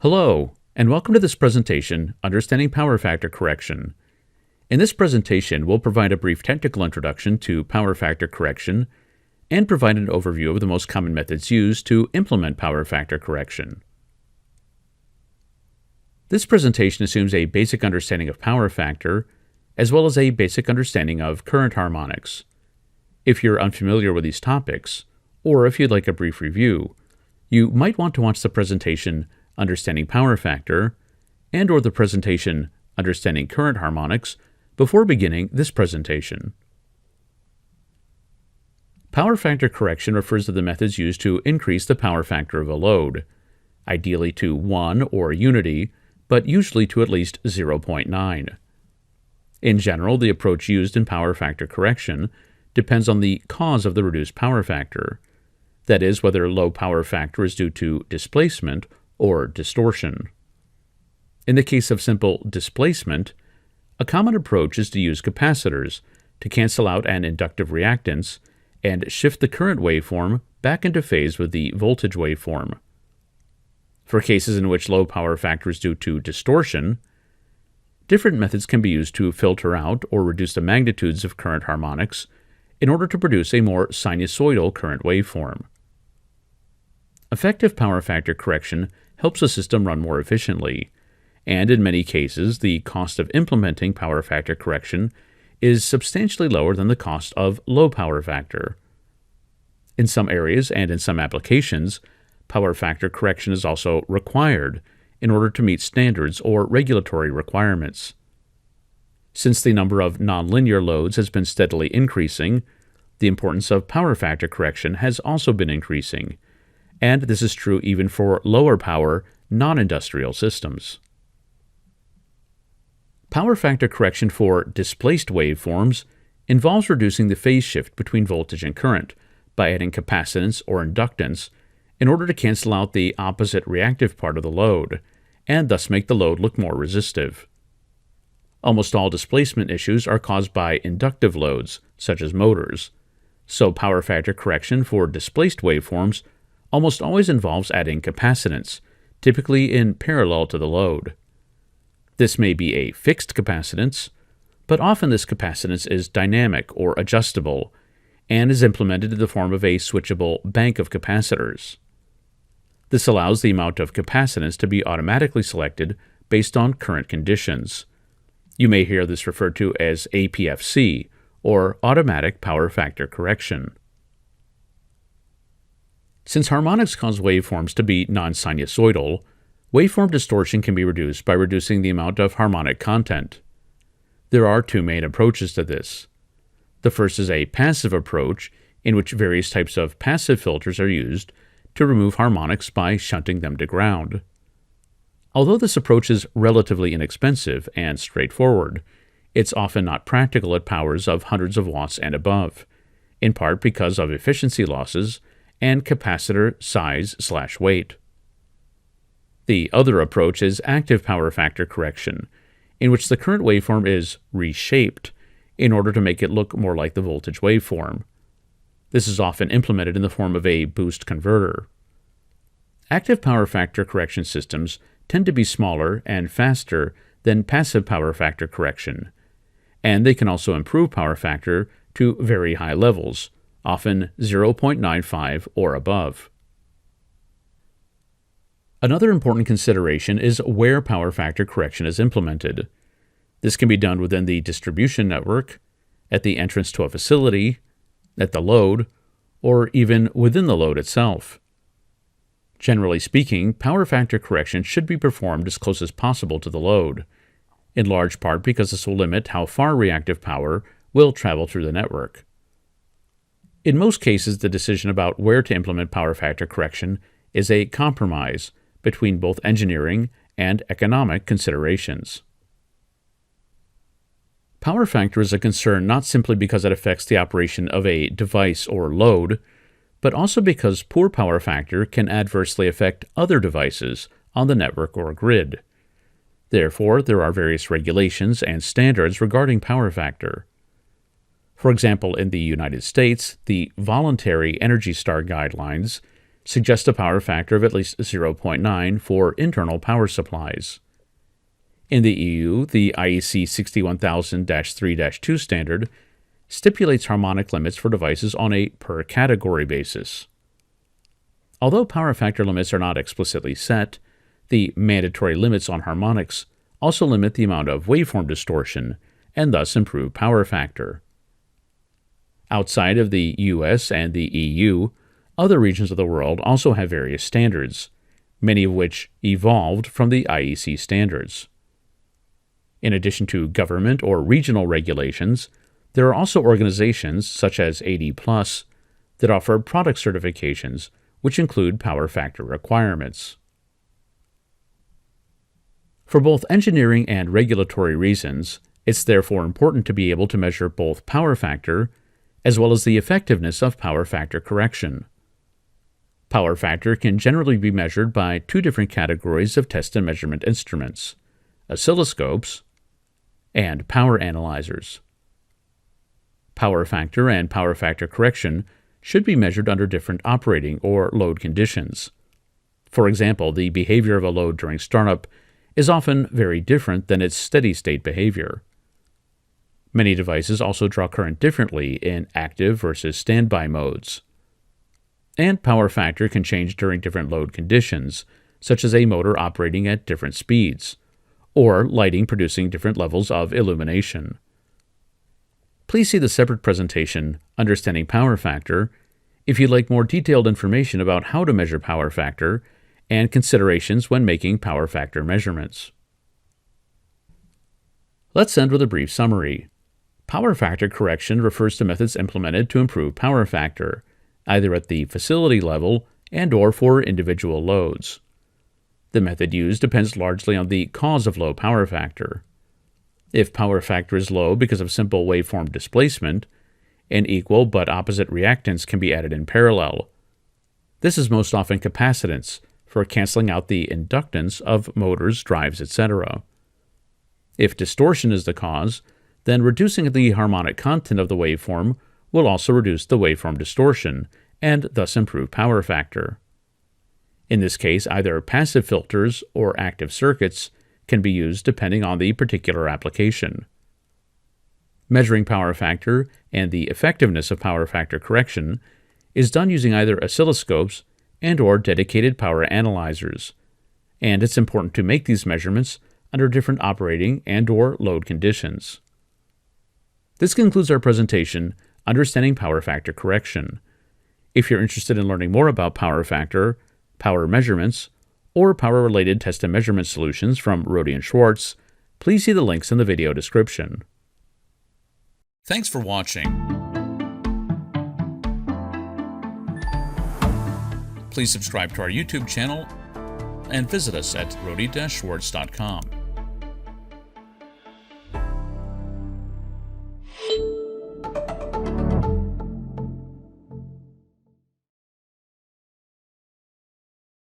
Hello, and welcome to this presentation, Understanding Power Factor Correction. In this presentation, we'll provide a brief technical introduction to power factor correction and provide an overview of the most common methods used to implement power factor correction. This presentation assumes a basic understanding of power factor, as well as a basic understanding of current harmonics. If you're unfamiliar with these topics, or if you'd like a brief review, you might want to watch the presentation Understanding Power Factor and/or the presentation Understanding Current Harmonics before beginning this presentation. Power factor correction refers to the methods used to increase the power factor of a load, ideally to 1 or unity, but usually to at least 0.9. In general, the approach used in power factor correction depends on the cause of the reduced power factor, that is, whether low power factor is due to displacement or distortion. In the case of simple displacement, a common approach is to use capacitors to cancel out an inductive reactance and shift the current waveform back into phase with the voltage waveform. For cases in which low power factor is due to distortion, different methods can be used to filter out or reduce the magnitudes of current harmonics in order to produce a more sinusoidal current waveform. Effective power factor correction helps a system run more efficiently, and in many cases, the cost of implementing power factor correction is substantially lower than the cost of low power factor. In some areas and in some applications, power factor correction is also required in order to meet standards or regulatory requirements. Since the number of nonlinear loads has been steadily increasing, the importance of power factor correction has also been increasing, and this is true even for lower power, non-industrial systems. Power factor correction for displaced waveforms involves reducing the phase shift between voltage and current by adding capacitance or inductance in order to cancel out the opposite reactive part of the load, and thus make the load look more resistive. Almost all displacement issues are caused by inductive loads, such as motors, so power factor correction for displaced waveforms almost always involves adding capacitance, typically in parallel to the load. This may be a fixed capacitance, but often this capacitance is dynamic or adjustable and is implemented in the form of a switchable bank of capacitors. This allows the amount of capacitance to be automatically selected based on current conditions. You may hear this referred to as APFC, or automatic power factor correction. Since harmonics cause waveforms to be non-sinusoidal, waveform distortion can be reduced by reducing the amount of harmonic content. There are two main approaches to this. The first is a passive approach, in which various types of passive filters are used to remove harmonics by shunting them to ground. Although this approach is relatively inexpensive and straightforward, it's often not practical at powers of hundreds of watts and above, in part because of efficiency losses and capacitor size/weight. The other approach is active power factor correction, in which the current waveform is reshaped in order to make it look more like the voltage waveform. This is often implemented in the form of a boost converter. Active power factor correction systems tend to be smaller and faster than passive power factor correction, and they can also improve power factor to very high levels, often 0.95 or above. Another important consideration is where power factor correction is implemented. This can be done within the distribution network, at the entrance to a facility, at the load, or even within the load itself. Generally speaking, power factor correction should be performed as close as possible to the load, in large part because this will limit how far reactive power will travel through the network. In most cases, the decision about where to implement power factor correction is a compromise between both engineering and economic considerations. Power factor is a concern not simply because it affects the operation of a device or load, but also because poor power factor can adversely affect other devices on the network or grid. Therefore, there are various regulations and standards regarding power factor. For example, in the United States, the Voluntary Energy Star Guidelines suggests a power factor of at least 0.9 for internal power supplies. In the EU, the IEC 61000-3-2 standard stipulates harmonic limits for devices on a per-category basis. Although power factor limits are not explicitly set, the mandatory limits on harmonics also limit the amount of waveform distortion and thus improve power factor. Outside of the US and the EU, other regions of the world also have various standards, many of which evolved from the IEC standards. In addition to government or regional regulations, there are also organizations such as AD+, that offer product certifications which include power factor requirements. For both engineering and regulatory reasons, it's therefore important to be able to measure both power factor as well as the effectiveness of power factor correction. Power factor can generally be measured by two different categories of test and measurement instruments: oscilloscopes and power analyzers. Power factor and power factor correction should be measured under different operating or load conditions. For example, the behavior of a load during startup is often very different than its steady-state behavior. Many devices also draw current differently in active versus standby modes. And power factor can change during different load conditions, such as a motor operating at different speeds, or lighting producing different levels of illumination. Please see the separate presentation, Understanding Power Factor, if you'd like more detailed information about how to measure power factor and considerations when making power factor measurements. Let's end with a brief summary. Power factor correction refers to methods implemented to improve power factor, either at the facility level and/or for individual loads. The method used depends largely on the cause of low power factor. If power factor is low because of simple waveform displacement, an equal but opposite reactance can be added in parallel. This is most often capacitance for canceling out the inductance of motors, drives, etc. If distortion is the cause, then reducing the harmonic content of the waveform will also reduce the waveform distortion and thus improve power factor. In this case, either passive filters or active circuits can be used depending on the particular application. Measuring power factor and the effectiveness of power factor correction is done using either oscilloscopes and/or dedicated power analyzers, and it's important to make these measurements under different operating and/or load conditions. This concludes our presentation, Understanding Power Factor Correction. If you're interested in learning more about power factor, power measurements, or power-related test and measurement solutions from Rohde & Schwarz, please see the links in the video description. Thanks for watching. Please subscribe to our YouTube channel and visit us at rohde-schwarz.com.